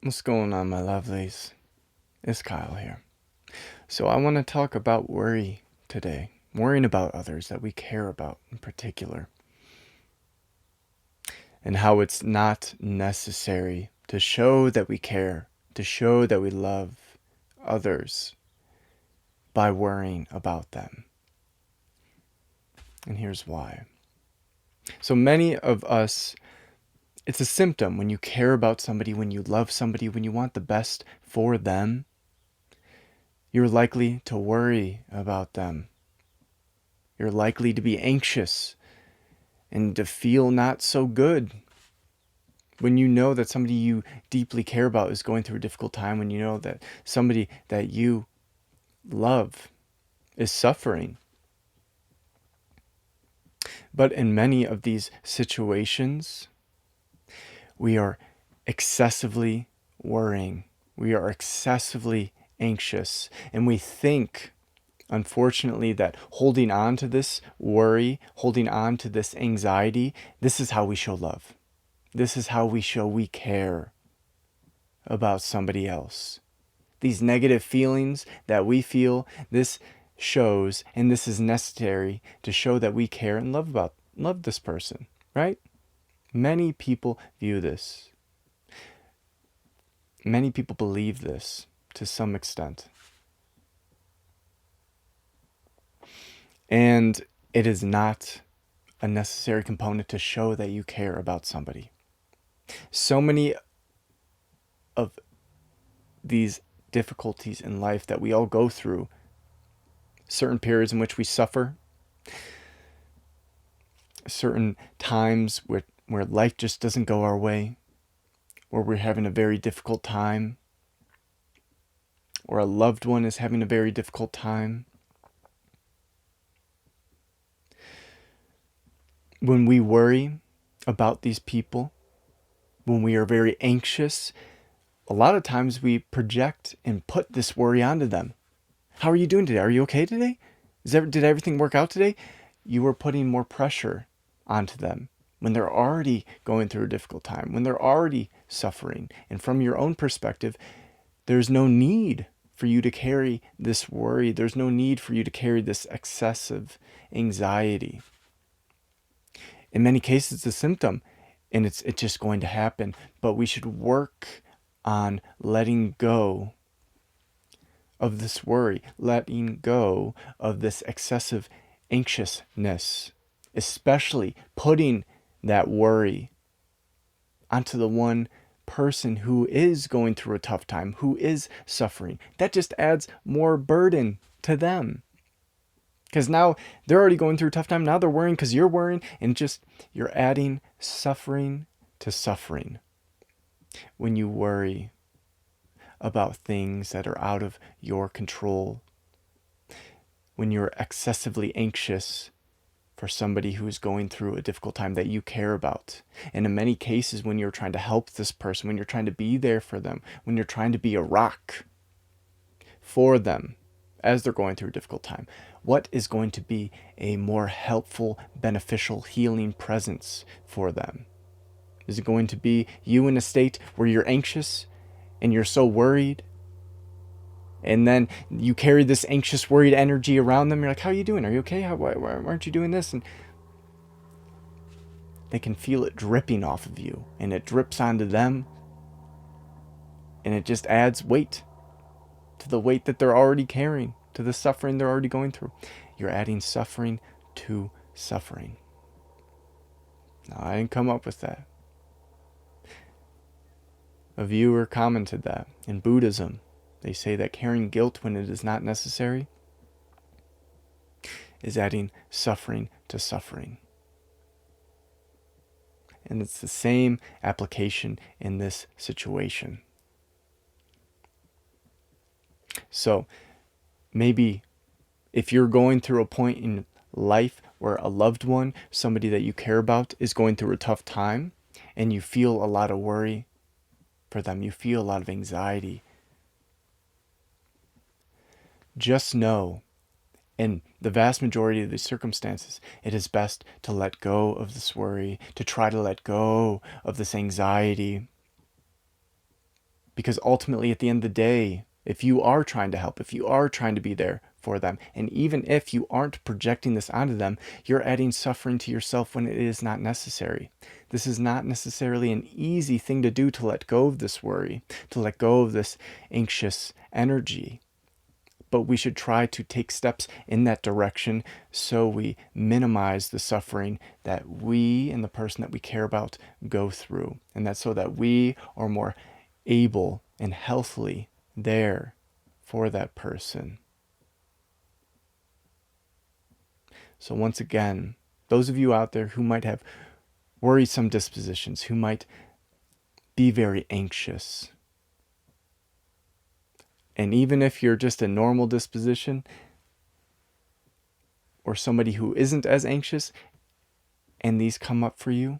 What's going on, my lovelies? It's Kyle here. So, I want to talk about worry today. Worrying about others that we care about in particular. And how it's not necessary to show that we care, to show that we love others by worrying about them. And here's why. So, many of us, it's a symptom when you care about somebody, when you love somebody, when you want the best for them. You're likely to worry about them. You're likely to be anxious and to feel not so good when you know that somebody you deeply care about is going through a difficult time, when you know that somebody that you love is suffering. But in many of these situations, we are excessively worrying. We are excessively anxious. And we think, unfortunately, that holding on to this worry, holding on to this anxiety, this is how we show love. This is how we show we care about somebody else. These negative feelings that we feel, this shows, and this is necessary to show that we care and love this person, right? Many people view this. Many people believe this to some extent. And it is not a necessary component to show that you care about somebody. So many of these difficulties in life that we all go through, certain periods in which we suffer, certain times where life just doesn't go our way, where we're having a very difficult time, or a loved one is having a very difficult time. When we worry about these people, when we are very anxious, a lot of times we project and put this worry onto them. How are you doing today? Are you okay today? Did everything work out today? You are putting more pressure onto them when they're already going through a difficult time, when they're already suffering. And from your own perspective, there's no need for you to carry this worry. There's no need for you to carry this excessive anxiety. In many cases, it's a symptom, and it's just going to happen. But we should work on letting go of this worry, letting go of this excessive anxiousness, especially putting that worry onto the one person who is going through a tough time, who is suffering. That just adds more burden to them. Because now they're already going through a tough time. Now they're worrying because you're worrying, and just you're adding suffering to suffering when you worry about things that are out of your control, when you're excessively anxious for somebody who is going through a difficult time that you care about. And in many cases, when you're trying to help this person, when you're trying to be there for them, when you're trying to be a rock for them as they're going through a difficult time, what is going to be a more helpful, beneficial, healing presence for them? Is it going to be you in a state where you're anxious and you're so worried, and then you carry this anxious, worried energy around them? You're like, how are you doing? Are you okay? Why aren't you doing this? And they can feel it dripping off of you, and it drips onto them, and it just adds weight to the weight that they're already carrying, to the suffering they're already going through. You're adding suffering to suffering. Now, I didn't come up with that. A viewer commented that in Buddhism, they say that carrying guilt when it is not necessary is adding suffering to suffering. And it's the same application in this situation. So maybe if you're going through a point in life where a loved one, somebody that you care about, is going through a tough time, and you feel a lot of worry for them, you feel a lot of anxiety, just know, in the vast majority of the circumstances, it is best to let go of this worry, to try to let go of this anxiety, Because ultimately, at the end of the day, if you are trying to help, if you are trying to be there for them, and even if you aren't projecting this onto them, you're adding suffering to yourself when it is not necessary. This is not necessarily an easy thing to do, to let go of this worry, to let go of this anxious energy. But we should try to take steps in that direction so we minimize the suffering that we and the person that we care about go through. And that's so that we are more able and healthily there for that person. So once again, those of you out there who might have worrisome dispositions, who might be very anxious, and even if you're just a normal disposition or somebody who isn't as anxious, and these come up for you,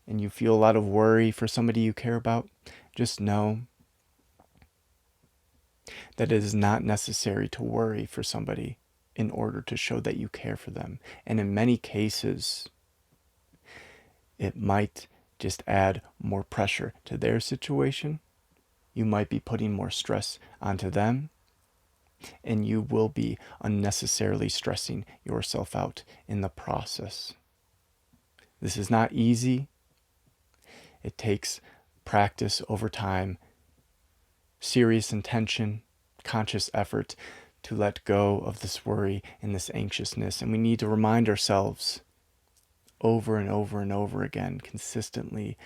and you feel a lot of worry for somebody you care about, just know that it is not necessary to worry for somebody in order to show that you care for them. And in many cases, it might just add more pressure to their situation. You might be putting more stress onto them, and you will be unnecessarily stressing yourself out in the process. This is not easy. It takes practice over time, serious intention, conscious effort to let go of this worry and this anxiousness. And we need to remind ourselves over and over and over again, consistently,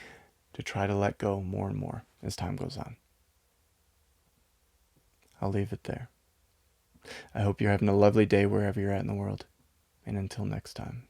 to try to let go more and more as time goes on. I'll leave it there. I hope you're having a lovely day wherever you're at in the world. And until next time.